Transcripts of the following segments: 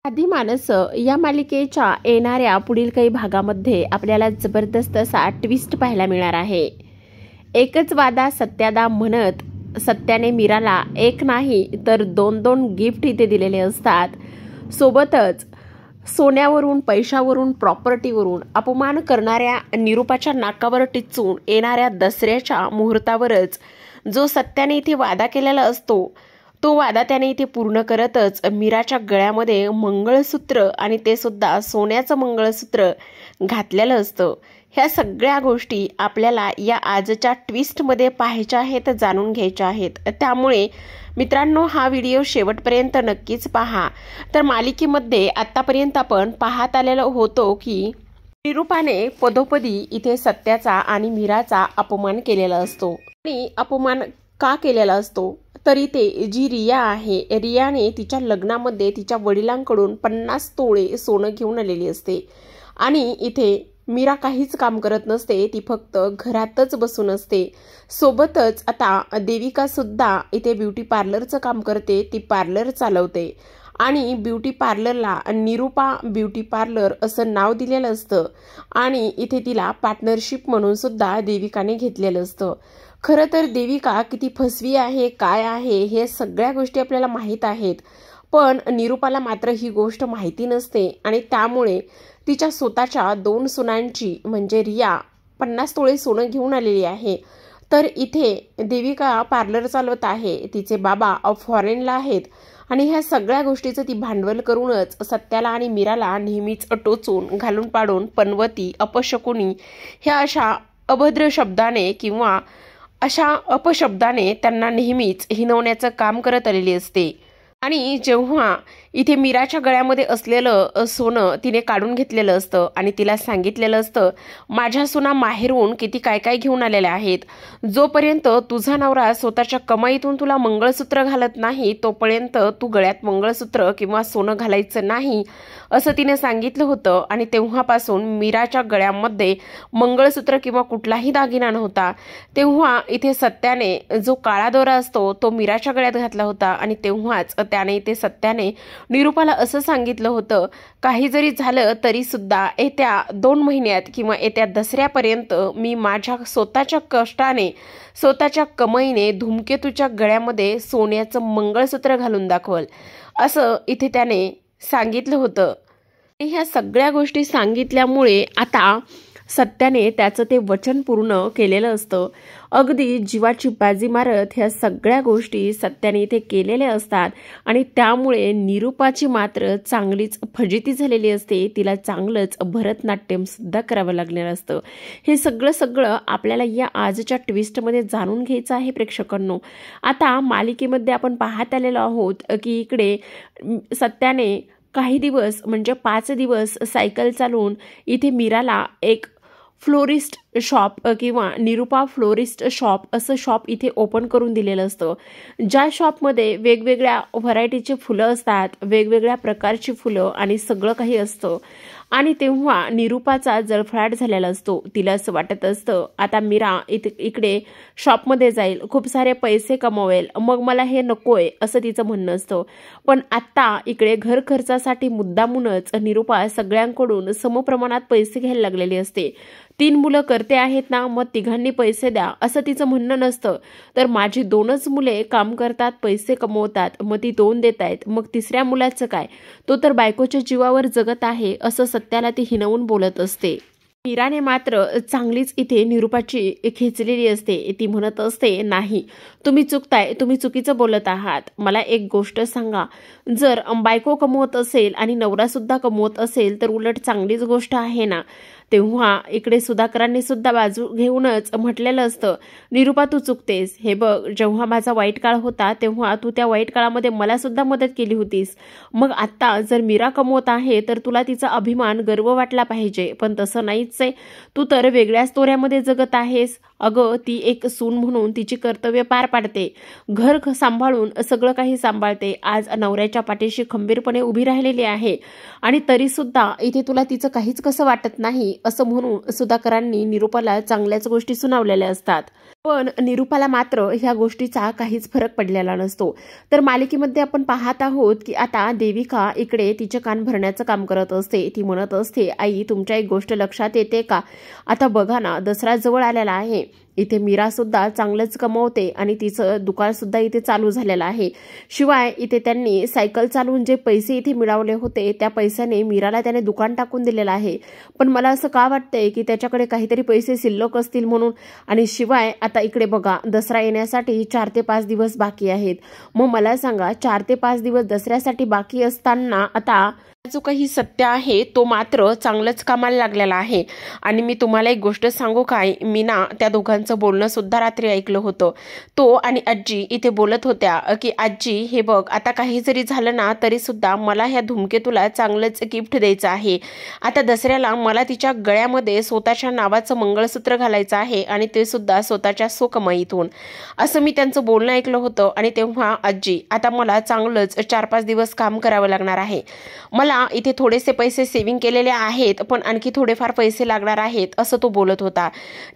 आदी माणसं या मालिकेच्या येणाऱ्या पुढील काही भागामध्ये आपल्याला जबरदस्त असा ट्विस्ट पाहायला मिळणार आहे। एकच वादा सत्यादा म्हणत सत्याने मीराला एक नाही तर दोन गिफ्ट इथे दिलेले असतात। सोबतच सोन्यावरून, पैशावरून, प्रॉपर्टीवरून अपमान करणाऱ्या निरूपाच्या नाकावर टिचून येणाऱ्या दसऱ्याच्या मुहूर्तावरच जो सत्याने इथे वादा केलेला असतो तो वादा त्याने इथे पूर्ण करतच मीराच्या गळ्यामध्ये मंगळसूत्र आणि ते सुद्धा सोन्याचं मंगळसूत्र घातलेलं असतं। ह्या सगळ्या गोष्टी आपल्याला या आजच्या ट्विस्टमध्ये पाहायच्या आहेत, जाणून घ्यायच्या आहेत। त्यामुळे मित्रांनो, हा व्हिडिओ शेवटपर्यंत नक्कीच पहा। तर मालिकेमध्ये आतापर्यंत आपण पाहत आलेलो होतो की निरूपाने पदोपदी इथे सत्याचा आणि मीराचा अपमान केलेला असतो। आणि अपमान का केलेला असतो तर इथे जी रिया आहे, रियाने तिच्या लग्नामध्ये तिच्या वडिलांकडून 50 तोळे सोनं घेऊन आलेली असते आणि इथे मीरा काहीच काम करत नसते, ती फक्त घरातच बसून असते। सोबतच आता देविका सुद्धा इथे ब्युटी पार्लरचं काम करते, ती पार्लर चालवते आणि ब्युटी पार्लरला निरूपा ब्युटी पार्लर असं नाव दिलेलं असतं आणि इथे तिला पार्टनरशिप म्हणून सुद्धा देविकाने घेतलेलं असतं। खरं तर देविका किती फसवी आहे, काय आहे, हे सगळ्या गोष्टी आपल्याला माहीत आहेत, पण निरूपाला मात्र ही गोष्ट माहिती नसते आणि त्यामुळे तिच्या स्वतःच्या 2 सुनांची म्हणजे रिया 50 तोळे सोनं घेऊन आलेली आहे। तर इथे देविका पार्लर चालवत आहे, तिचे बाबा फॉरेनला आहेत आणि ह्या सगळ्या गोष्टीचं ती भांडवल करूनच सत्याला आणि मीराला नेहमीच टोचून, घालून पाडून, पनवती, अपशकुनी ह्या अशा अभद्र शब्दाने किंवा अशा अपशब्दाने त्यांना नेहमीच हिणवण्याचं काम करत आलेली असते। आणि जेव्हा इथे मीराच्या गळ्यामध्ये असलेलं सोनं तिने काढून घेतलेलं असतं आणि तिला सांगितलेलं असतं, माझ्या सुना माहेरून किती काय काय घेऊन आलेल्या आहेत, जोपर्यंत तुझा नवरा स्वतःच्या कमाईतून तुला मंगळसूत्र घालत नाही तोपर्यंत तू गळ्यात मंगळसूत्र किंवा सोनं घालायचं नाही असं तिने सांगितलं होतं। आणि तेव्हापासून मीराच्या गळ्यामध्ये मंगळसूत्र किंवा कुठलाही दागिना नव्हता। तेव्हा इथे सत्याने जो काळा दोरा असतो तो मीराच्या गळ्यात घातला होता आणि तेव्हाच त्याने इथे सत्याने निरूपाला असं सांगितलं होतं, काही जरी झालं तरी सुद्धा येत्या 2 महिन्यात किंवा येत्या दसऱ्यापर्यंत मी माझ्या स्वतःच्या कष्टाने, स्वतःच्या कमाईने धूमकेतूच्या गळ्यामध्ये सोन्याचं मंगळसूत्र घालून दाखवल असं इथे त्याने सांगितलं होतं। ह्या सगळ्या गोष्टी सांगितल्यामुळे आता सत्याने त्याचं ते वचन पूर्ण केलेलं असतं। अगदी जीवाची बाजी मारत ह्या सगळ्या गोष्टी सत्याने इथे केलेल्या असतात आणि त्यामुळे निरूपाची मात्र चांगलीच फजिती झालेली असते, तिला चांगलंच भरतनाट्यम सुद्धा करावं लागणार असतं। हे सगळं आपल्याला या आजच्या ट्विस्टमध्ये जाणून घ्यायचं आहे प्रेक्षकांनो। आता मालिकेमध्ये आपण पाहत आलेलो आहोत की इकडे सत्याने काही दिवस म्हणजे 5 दिवस सायकल चालवून इथे मीराला एक फ्लोरिस्ट शॉप किंवा निरूपा फ्लोरिस्ट शॉप असं शॉप इथे ओपन करून दिलेलं असतं, ज्या शॉपमध्ये वेगवेगळ्या व्हरायटीचे फुलं असतात, वेगवेगळ्या प्रकारची फुलं आणि सगळं काही असतं। आणि तेव्हा निरूपाचा जळफळाट झालेला असतो, तिला असं वाटत असतं आता मीरा इकडे शॉपमध्ये जाईल, खूप सारे पैसे कमवेल, मग मला हे नकोय असं तिचं म्हणणं असतं। पण आत्ता इकडे घर खर्चासाठी मुद्दामूनच निरूपा सगळ्यांकडून समप्रमाणात पैसे घ्यायला लागलेली असते। 3 मुलं करते आहेत ना, मग तिघांनी पैसे द्या असं तिचं म्हणणं नसतं, तर माझी 2च मुले काम करतात, पैसे कमवतात, मग ती 2 देत आहेत, मग 3ऱ्या मुलाचं काय, तो तर बायकोच्या जीवावर जगत आहे असं सत्याला ती हिणवून बोलत असते। मीराने मात्र चांगलीच इथे निरूपाची खेचलेली असते, ती म्हणत असते, नाही तुम्ही चुकताय, तुम्ही चुकीचं बोलत आहात, मला एक गोष्ट सांगा, जर बायको कमवत असेल आणि नवरा सुद्धा कमवत असेल तर उलट चांगलीच गोष्ट आहे ना। तेव्हा इकडे सुधाकरांनी सुद्धा बाजू घेऊनच म्हटलेलं असतं, निरूपा तू चुकतेस, हे बघ जेव्हा माझा वाईट काळ होता तेव्हा तू त्या वाईट काळामध्ये मला सुद्धा मदत केली होतीस, मग आता जर मीरा कमवत आहे तर तुला तिचा अभिमान, गर्व वाटला पाहिजे, पण तसं नाहीच आहे, तू तर वेगळ्याच तोऱ्यामध्ये जगत आहेस। अगं ती एक सून म्हणून तिची कर्तव्य पार पाडते, घर सांभाळून सगळं काही सांभाळते, आज नवऱ्याच्या पाठीशी खंबीरपणे उभी राहिलेली आहे आणि तरी सुद्धा इथे तुला तिचं काहीच कसं वाटत नाही असं म्हणून सुधाकरांनी निरूपाला चांगल्याच गोष्टी सुनावलेल्या असतात. पण निरूपाला मात्र ह्या गोष्टीचा काहीच फरक पडलेला नसतो. तर मालिकेमध्ये आपण पाहत आहोत की आता देविका इकडे तिचे कान भरण्याचं काम करत असते. ती म्हणत असते, आई तुमच्या एक गोष्ट लक्षात येते का, आता बघा ना दसरा जवळ आलेला आहे, इथे मीरा सुद्धा चांगलंच कमवते आणि तिचं दुकान सुद्धा इथे चालू झालेलं आहे. शिवाय इथे त्यांनी सायकल चालवून जे पैसे इथे मिळवले होते त्या पैशाने मीराला त्याने दुकान टाकून दिलेलं आहे. पण मला असं का वाटतंय की त्याच्याकडे काहीतरी पैसे शिल्लक असतील म्हणून. आणि शिवाय आता इकडे बघा दसरा येण्यासाठी 4 ते 5 दिवस बाकी आहेत. मग मला सांगा 4 ते 5 दिवस दसऱ्यासाठी बाकी असताना आता जो काही सत्य आहे तो मात्र चांगलंच कामाला लागलेला आहे. आणि मी तुम्हाला एक गोष्ट सांगू काय, मी ना त्या दोघांचं बोलणं सुद्धा रात्री ऐकलं होतं. तो आणि आजी इथे बोलत होत्या की आजी हे बघ आता काही जरी झालं ना तरी सुद्धा मला ह्या धूमकेतूला चांगलंच गिफ्ट द्यायचं आहे. आता दसऱ्याला मला तिच्या गळ्यामध्ये स्वतःच्या नावाचं मंगळसूत्र घालायचं आहे आणि ते सुद्धा स्वतःच्या स्वकमाईतून, असं मी त्यांचं बोलणं ऐकलं होतं. आणि तेव्हा आजी आता मला चांगलंच 4-5 दिवस काम करावं लागणार आहे. मला इथे थोडेसे पैसे सेव्हिंग केलेले आहेत पण आणखी थोडेफार पैसे लागणार आहेत असं तो बोलत होता.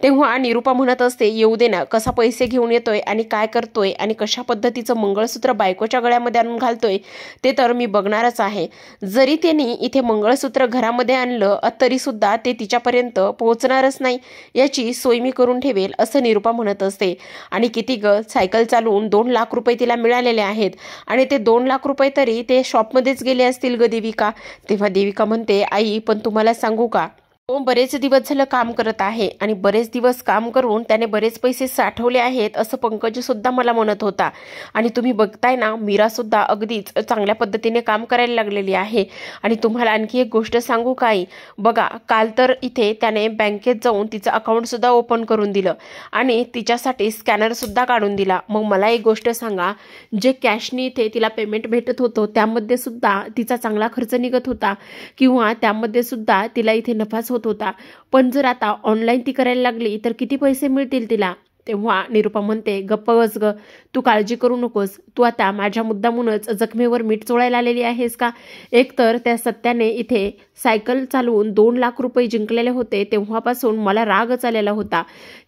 तेव्हा निरूपा म्हणत असते, येऊ दे ना, कसा पैसे घेऊन येतोय आणि काय करतोय आणि कशा पद्धतीचं मंगळसूत्र बायकोच्या गळ्यामध्ये आणून घालतोय ते तर मी बघणारच आहे. जरी त्यांनी इथे मंगळसूत्र घरामध्ये आणलं तरी सुद्धा ते तिच्यापर्यंत पोहोचणारच नाही, याची सोय मी करून ठेवेल असं निरूपा म्हणत असते. आणि किती ग, सायकल चालवून 2 लाख रुपये तिला मिळालेले आहेत आणि ते 2 लाख रुपये तरी ते शॉपमध्येच गेले असतील ग देविका. तेव्हा देविका म्हणते, आई पण तुम्हाला सांगू का, तो बरेच दिवस झालं काम करत आहे आणि बरेच दिवस काम करून त्याने बरेच पैसे साठवले आहेत असं पंकज सुद्धा मला म्हणत होता. आणि तुम्ही बघताय ना मीरा सुद्धा अगदीच चांगल्या पद्धतीने काम करायला लागलेली आहे. आणि तुम्हाला आणखी एक गोष्ट सांगू काय, बघा काल तर इथे त्याने बँकेत जाऊन तिचं अकाउंट सुद्धा ओपन करून दिलं आणि तिच्यासाठी स्कॅनर सुद्धा काढून दिला. मग मला एक गोष्ट सांगा, जे कॅशनी इथे तिला पेमेंट भेटत होतं त्यामध्ये सुद्धा तिचा चांगला खर्च निघत होता किंवा त्यामध्ये सुद्धा तिला इथे नफाच होत होता. पण जर आता ऑनलाईन ती करायला लागली तर किती पैसे मिळतील तिला. तेव्हा निरूपा म्हणते, गप्प बस ग, तू काळजी करू नकोस, तू आता माझ्या मुद्दामूनच जखमेवर मीठ चोळायला आलेली आहेस का. एकतर त्या सत्याने इथे सायकल चालवून 2 लाख रुपये जिंकलेले होते तेव्हापासून मला रागच आलेला होता.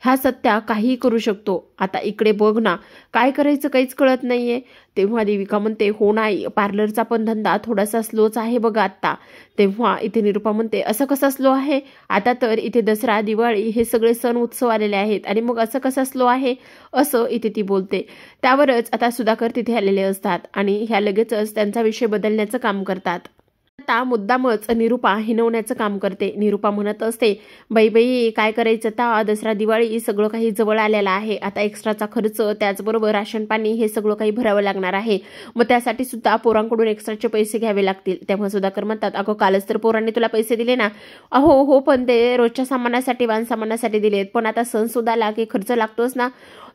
ह्या सत्या काहीही करू शकतो. आता इकडे बघ ना, काय करायचं काहीच कळत नाहीये. तेव्हा देविका म्हणते, हो नाही, पार्लरचा पण धंदा थोडासा स्लोच आहे बघा आत्ता. तेव्हा इथे निरूपा म्हणते, असं कसं स्लो आहे, आता तर इथे दसरा दिवाळी हे सगळे सण उत्सव आलेले आहेत आणि मग असं कसं स्लो आहे असं इथे ती बोलते. त्यावरच आता सुधाकर तिथे आलेले असतात आणि ह्या लगेचच त्यांचा विषय बदलण्याचं काम करतात. आता मुद्दामच निरूपा हिनवण्याचं काम करते. निरूपा म्हणत असते, बाई बाई काय करायचं, आता दसरा दिवाळी सगळं काही जवळ आलेलं आहे, आता एक्स्ट्राचा खर्च त्याचबरोबर राशन पाणी हे सगळं काही भरावं लागणार आहे, मग त्यासाठी सुद्धा पोरांकडून एक्स्ट्राचे पैसे घ्यावे लागतील. तेव्हा सुधाकर म्हणतात, अगं कालच तर पोरांनी तुला पैसे दिले ना. अहो हो, पण ते रोजच्या सामानासाठी वाहन सामानासाठी दिलेत, पण आता सण सुद्धा आला की खर्च लागतोच ना.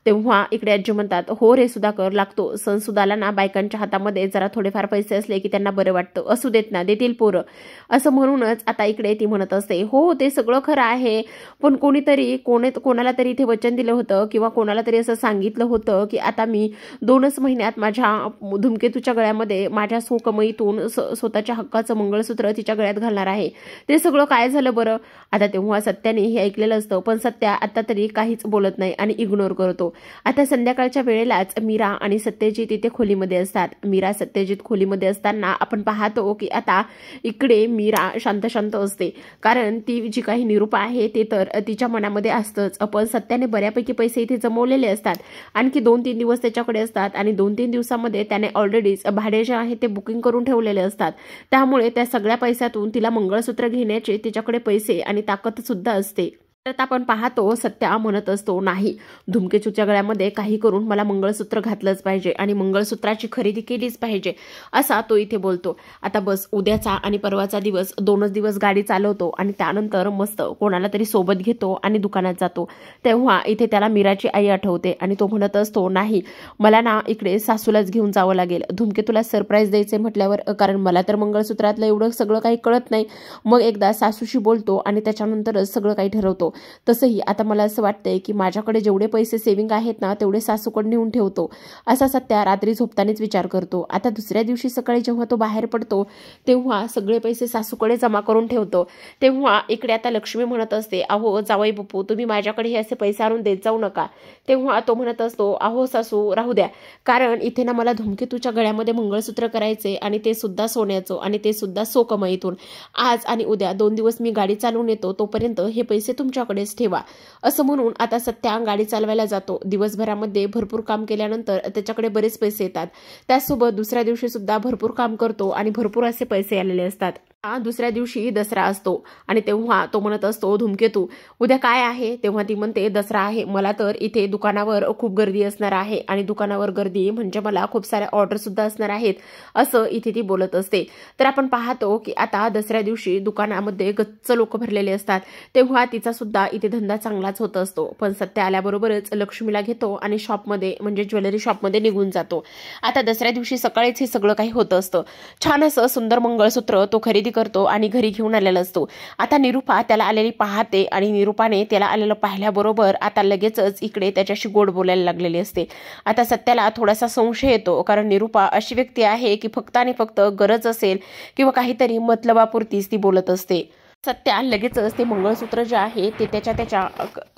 तेव्हा इकडे आजी म्हणतात, हो रे सुधाकर लागतो, सण सुद्धा ना बायकांच्या हातामध्ये जरा थोडेफार पैसे असले की त्यांना बरं वाटतं, असू देत ना, देतील पोरं, असं म्हणूनच आता इकडे ती म्हणत असते, हो ते सगळं खरं आहे, पण कोणाला तरी इथे वचन दिलं होतं किंवा कोणाला तरी असं सांगितलं होतं की आता मी 2च महिन्यात माझ्या धूमकेतूच्या गळ्यामध्ये माझ्या स्वकमाईतून स्वतःच्या हक्काचं मंगळसूत्र तिच्या गळ्यात घालणार आहे. ते सगळं काय झालं बरं. आता तेव्हा सत्याने हे ऐकलेलं असतं पण सत्या आता तरी काहीच बोलत नाही आणि इग्नोर करतो. आता संध्याकाळच्या वेळेलाच मीरा आणि सत्यजित इथे खोलीमध्ये असतात. मीरा सत्यजित खोलीमध्ये असताना आपण पाहतो की आता इकडे मीरा शांत शांत असते, कारण ती जी काही निरूपा आहे ते तर तिच्या मनामध्ये असतंच. पण सत्याने बऱ्यापैकी पैसे इथे जमवलेले असतात, आणखी 2-3 दिवस त्याच्याकडे असतात आणि 2-3 दिवसामध्ये त्याने ऑलरेडीच भाडे जे आहे ते बुकिंग करून ठेवलेले असतात. त्यामुळे त्या सगळ्या पैशातून तिला मंगळसूत्र घेण्याचे तिच्याकडे पैसे आणि ताकद सुद्धा असते. तर आपण पाहतो सत्या म्हणत असतो, नाही, धूमकेतूच्या गळ्यामध्ये काही करून मला मंगळसूत्र घातलंच पाहिजे आणि मंगळसूत्राची खरेदी केलीच पाहिजे, असा तो इथे बोलतो. आता बस उद्याचा आणि परवाचा दिवस 2च दिवस गाडी चालवतो आणि त्यानंतर मस्त कोणाला तरी सोबत घेतो आणि दुकानात जातो. तेव्हा इथे त्याला मीराची आई आठवते आणि तो म्हणत असतो, नाही मला ना इकडे सासूलाच घेऊन जावं लागेल, धूमकेतूला सरप्राईज द्यायचे म्हटल्यावर, कारण मला तर मंगळसूत्रातलं एवढं सगळं काही कळत नाही. मग एकदा सासूशी बोलतो आणि त्याच्यानंतरच सगळं काही ठरवतो. करतो, तसंही आता मला असं वाटतंय की माझ्याकडे जेवढे पैसे सेव्हिंग आहेत ना तेवढे सासूकडे नेऊन ठेवतो, असा सत्या रात्री झोपतानाच विचार करतो. आता दुसऱ्या दिवशी सकाळी जेव्हा तो बाहेर पडतो तेव्हा सगळे पैसे सासूकडे जमा करून ठेवतो. तेव्हा इकडे आता लक्ष्मी म्हणत असते, अहो जावई बापू, तुम्ही माझ्याकडे हे असे पैसे आणून देत जाऊ नका. तेव्हा तो म्हणत असतो, अहो सासू राहू द्या, कारण इथे ना मला धूमकेतूच्या गळ्यामध्ये मंगळसूत्र करायचे आणि ते सुद्धा सोन्याचं आणि ते सुद्धा सो कमाईतून. आज आणि उद्या 2 दिवस मी गाडी चालवून येतो, तोपर्यंत हे पैसे तुमच्याकडेच ठेवा. असं म्हणून आता सत्या गाडी चालवायला जातो. दिवसभरामध्ये भरपूर काम केल्यानंतर त्याच्याकडे बरेच पैसे येतात. त्यासोबत दुसऱ्या दिवशी सुद्धा भरपूर काम करतो आणि भरपूर असे पैसे आलेले असतात. दुसऱ्या दिवशी दसरा असतो आणि तेव्हा तो म्हणत असतो, धूमकेतू उद्या काय आहे? तेव्हा ती म्हणते, दसरा आहे. मला तर इथे दुकानावर खूप गर्दी असणार आहे आणि दुकानावर गर्दी म्हणजे मला खूप साऱ्या ऑर्डर सुद्धा असणार आहेत, असं इथे ती बोलत असते. तर आपण पाहतो की आता दसऱ्या दिवशी दुकानामध्ये गच्च लोक भरलेले असतात. तेव्हा तिचा सुद्धा इथे धंदा चांगलाच होत असतो. पण सत्य आल्याबरोबरच लक्ष्मीला घेतो आणि शॉपमध्ये म्हणजे ज्वेलरी शॉपमध्ये निघून जातो. आता दसऱ्या दिवशी सकाळीच हे सगळं काही होत असतं. छान असं सुंदर मंगळसूत्र तो खरेदी करतो आणि घरी घेऊन आलेला असतो. आता निरूपा त्याला आलेली पाहते आणि निरूपाने त्याला आलेलं पाहिल्याबरोबर आता लगेचच इकडे त्याच्याशी गोड बोलायला लागलेली असते. आता सत्याला थोडासा संशय येतो, कारण निरूपा अशी व्यक्ती आहे की फक्त आणि फक्त गरज असेल किंवा काहीतरी मतलबापुरतीच ती बोलत असते. सत्या लगेचच ते मंगळसूत्र जे आहे ते त्याच्या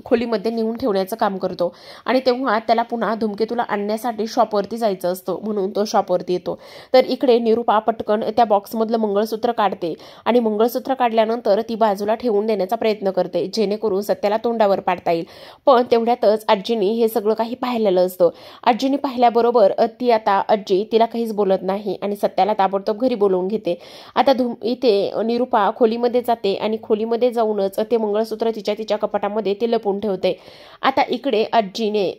खोलीमध्ये नेऊन ठेवण्याचं काम करतो आणि तेव्हा त्याला पुन्हा धूमकेतूला आणण्यासाठी शॉपवरती जायचं असतं, म्हणून तो शॉपवरती येतो. तर इकडे निरूपा पटकन त्या बॉक्समधलं मंगळसूत्र काढते आणि मंगळसूत्र काढल्यानंतर ती बाजूला ठेवून देण्याचा प्रयत्न करते, जेणेकरून सत्याला तोंडावर पाडता येईल. पण तेवढ्यातच आजीनी हे सगळं काही पाहिलेलं असतं. आजीनी पाहिल्याबरोबर ती आता आजी तिला काहीच बोलत नाही आणि सत्याला ताबडतोब घरी बोलवून घेते. आता इथे निरूपा खोलीमध्ये जाते आणि खोलीमध्ये जाऊनच ते मंगळसूत्र तिच्या कपाटामध्ये ते लपून ठेवते. आता इकडे आजीने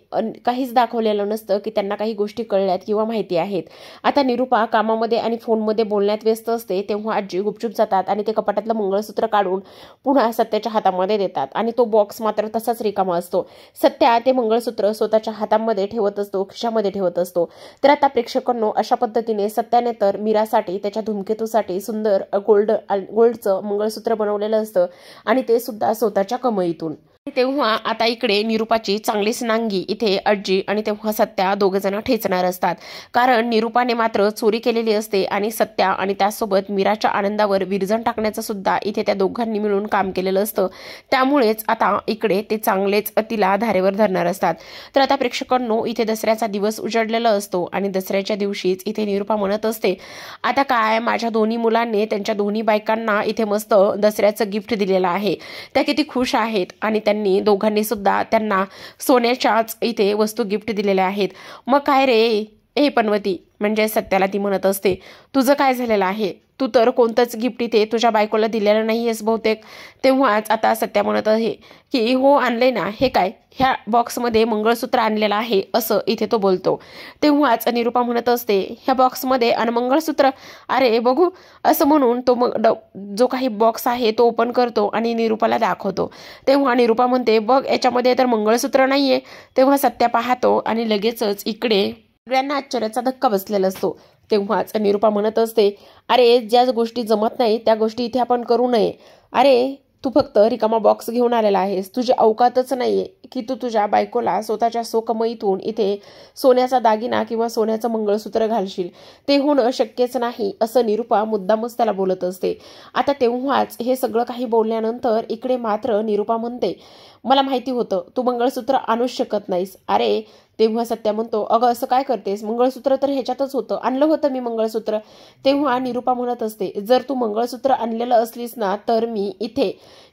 काहीच दाखवलेलं नसतं की त्यांना काही गोष्टी कळल्यात किंवा माहिती आहेत. आता निरूपा कामामध्ये आणि फोनमध्ये बोलण्यात व्यस्त असते, तेव्हा आजी गुपचूप जातात आणि ते कपाटातलं मंगळसूत्र काढून पुन्हा सत्याच्या हातामध्ये देतात आणि तो बॉक्स मात्र तसाच रिकामा असतो. सत्या ते मंगळसूत्र स्वतःच्या हातामध्ये ठेवत असतो, खिशामध्ये ठेवत असतो. तर आता प्रेक्षकांनो, अशा पद्धतीने सत्याने तर मीरासाठी त्याच्या धूमकेतूसाठी सुंदर गोल्डचं मंगळसूत्र बनवलेलं असतं आणि ते सुद्धा स्वतःच्या कमाईतून. तेव्हा आता इकडे निरूपाची चांगलीच नांगी इथे आजी आणि तेव्हा सत्या दोघे जण ठेचणार असतात, कारण निरूपाने मात्र चोरी केलेली असते आणि सत्या आणि त्यासोबत मीराच्या आनंदावर विरजण टाकण्याचं सुद्धा इथे त्या दोघांनी मिळून काम केलेलं असतं. त्यामुळेच आता इकडे ते चांगलेच तिला धारेवर धरणार असतात. तर आता प्रेक्षकांनो, इथे दसऱ्याचा दिवस उजडलेला असतो आणि दसऱ्याच्या दिवशीच इथे निरूपा म्हणत असते, आता काय माझ्या दोन्ही मुलांनी त्यांच्या दोन्ही बायकांना इथे मस्त दसऱ्याचं गिफ्ट दिलेलं आहे, त्या किती खुश आहेत आणि त्यांनी दोघांनी सुद्धा त्यांना सोन्याच्याच इथे वस्तू गिफ्ट दिलेल्या आहेत. मग काय रे ए पनवती, म्हणजे सत्याला ती म्हणत असते, तुझं काय झालेलं आहे? तू तर कोणतंच गिफ्ट इथे तुझ्या बायकोला दिलेलं नाहीयेस बहुतेक. तेव्हाच आता सत्या म्हणत आहे की हो आणलंय ना, हे काय, ह्या बॉक्समध्ये मंगळसूत्र आणलेलं आहे, असं इथे तो बोलतो. तेव्हाच निरूपा म्हणत असते, ह्या बॉक्समध्ये आणि मंगळसूत्र, अरे बघू, असं म्हणून तो जो काही बॉक्स आहे तो ओपन करतो आणि निरूपाला दाखवतो. तेव्हा निरूपा म्हणते, बघ याच्यामध्ये तर मंगळसूत्र नाहीये. तेव्हा सत्या पाहतो आणि लगेचच इकडे सगळ्यांना आश्चर्याचा धक्का बसलेला असतो. तेव्हाच निरूपा म्हणत असते, अरे ज्या गोष्टी जमत नाही त्या गोष्टी इथे आपण करू नये. अरे तू फक्त रिकामा बॉक्स घेऊन आलेला आहेस, तुझी अवकातच नाहीये की तू तुझ्या बायकोला स्वतःच्या सोकमईतून इथे सोन्याचा दागिना किंवा सोन्याचं मंगळसूत्र घालशील, ते होणं शक्यच नाही, असं निरूपा मुद्दामच त्याला बोलत असते. आता तेव्हाच हे सगळं काही बोलल्यानंतर इकडे मात्र निरूपा म्हणते, मला माहिती होतं तू मंगळसूत्र आणूच शकत नाहीस. अरे तेव्हा सत्या म्हणतो, अगं असं काय करतेस, मंगळसूत्र तर ह्याच्यातच होतं, आणलं होतं मी मंगळसूत्र. तेव्हा निरूपा म्हणत असते, जर तू मंगळसूत्र आणलेलं असलीस ना तर मी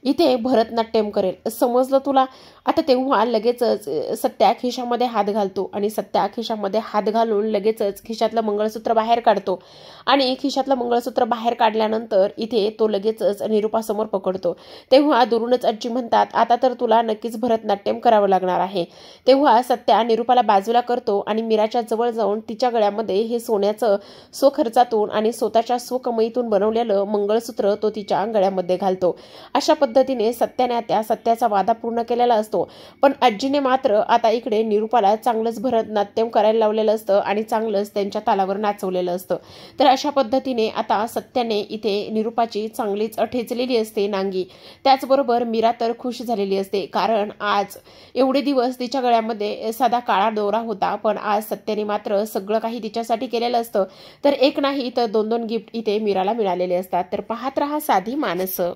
इथे भरतनाट्यम करेल, समजलं तुला? आता तेव्हा लगेचच सत्या खिशामध्ये हात घालतो आणि सत्या खिशामध्ये हात घालून लगेचच खिशातलं मंगळसूत्र बाहेर काढतो आणि खिशातलं मंगळसूत्र बाहेर काढल्यानंतर इथे तो लगेचच निरूपासमोर पकडतो. तेव्हा दुरूनच आजी म्हणतात, आता तर तुला नक्कीच भरतनाट्यम करावं लागणार आहे. तेव्हा सत्या निरूपा निरुपाला बाजूला करतो आणि मीराच्या जवळ जाऊन तिच्या गळ्यामध्ये हे सोन्याचं स्वखर्चातून आणि स्वतःच्या स्वकमाईतून बनवलेलं मंगळसूत्र तो तिच्या गळ्यामध्ये घालतो. अशा पद्धतीने सत्याने त्या सत्याचा वादा पूर्ण केलेला असतो. पण आजीने मात्र आता इकडे निरुपाला चांगलंच भरतनाट्यम करायला लावलेलं असतं आणि चांगलंच त्यांच्या तालावर नाचवलेलं असतं. तर अशा पद्धतीने आता सत्याने इथे निरुपाची चांगलीच ठेचलेली असते नांगी. त्याचबरोबर मीरा तर खुश झालेली असते, कारण आज एवढे दिवस तिच्या गळ्यामध्ये साधा काळा दोरा होता, पण आज सत्याने मात्र सगळं काही तिच्यासाठी केलेलं असतं. तर एक नाही तर 2-2 गिफ्ट इथे मीराला मिळालेले असतात. तर पाहत रहा साधी माणसं.